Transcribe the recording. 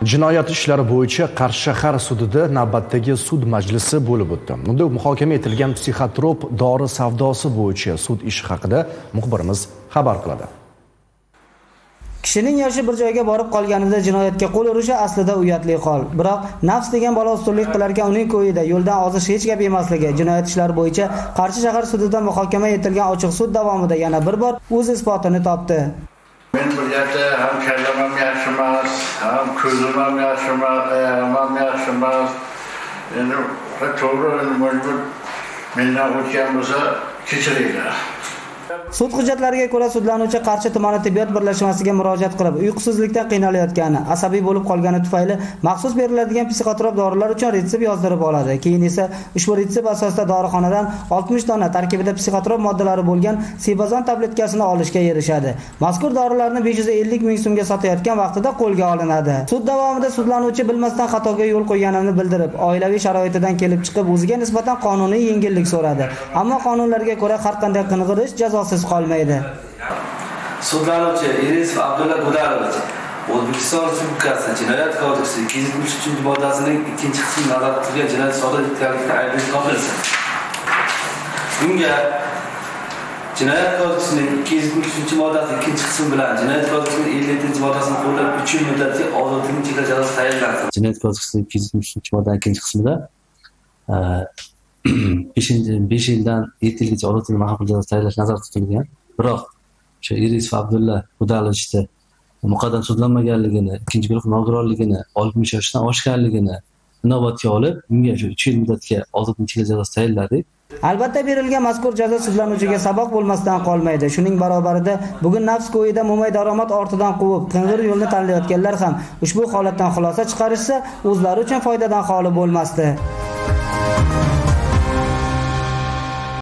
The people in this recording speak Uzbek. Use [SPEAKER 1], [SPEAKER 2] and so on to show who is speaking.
[SPEAKER 1] Jinoyat ishlari bo'yicha Qarshi shahar sudida navbatdagi sud majlisi bo'lib o'tdi. Unda muhokama etilgan psixotrop dori savdosi bo'yicha sud ishi haqida muxbirimiz xabar qiladi.
[SPEAKER 2] Kishining yoshi bir joyga borib qolganida jinoyatga qo'l urishi aslida uyatli hol. Biroq nafs degan bola ustunlik qilarkan uning ko'yida yo'ldan ozish hech gap emasligi jinoyat ishlari bo'yicha Qarshi shahar sudida muhokama etilgan ochiq sud davomida yana bir bor o'z isbotini topdi.
[SPEAKER 3] Men bu yerda ham kallamam yaxshi emas, ham ko'zim ham yaxshi emas, oyog'im ham yaxshi emas. Endi to'g'ri majbur mendan o'tgan bo'lsa kechiringlar.
[SPEAKER 2] Sud hujjatlariga ko'ra sudlanuvchi Qarshi tumani tibbiyot birlashmasiga murojaat qilib, uyqusizlikdan qiynalayotgani, asabiy bo'lib qolgani tufayli maxsus beriladigan psixotrop dorilar uchun retsept yozdirib oladi. Keyin esa ushbu retsept asosida dorixonadan 60 dona tarkibida psixotrop moddalari bo'lgan Sibazon tabletkasini olishga erishadi. Mazkur dorilarni 550 ming so'mga sotayotgan vaqtida qo'lga olinadi. Sud davomida sudlanuvchi bilmasdan xatoga yo'l qo'yganini bildirib, oilaviy sharoitidan kelib chiqib o'ziga nisbatan qonuniy yengillik so'radi. Ammo qonunlarga ko'ra har qanday qing'irish jazosiz qolmaydi.
[SPEAKER 4] Sudlanuvchi Irisov Abdulla Gudalovich O'zbekiston Respublikasi Jinoyat kodeksi 273-moddasining 2-qismi nazorat qilgan jinoyat sodir etganlikda aybdor topilsa, bunga Jinoyat kodeksining 273-moddasi 2-qismi bilan Jinoyat kodeksining 57-moddasini qo'llab 3 yil muddatga ozodlikdan cheklash jazosi tayinlansin. Jinoyat kodeksining 273-moddaning 2-qismida 5 yildan 7 yilgacha ozodlikdan mahrum qilish jazosi tayinlash nazarda tutilgan. Biroq o'sha Irisov Abdulla Gudalovichda muqaddam sudlanmaganligini, ikkinchi guruh nogironligini, 60 yoshdan oshganligini inobatga olib, unga 3 yil muddatga ozodlikdan cheklash jazosi tayinladik.
[SPEAKER 2] Albatta berilgan mazkur jazo sudlanuvchiga saboq bo'lmasdan qolmaydi. Shuning barobarida bugun nafs ko'yida mo'may daromad ortidan quvib, qing'ir yo'lni tanlayotganlar ham ushbu holatdan xulosa chiqarishsa, o'zlari uchun foydadan xoli bo'lmasdi.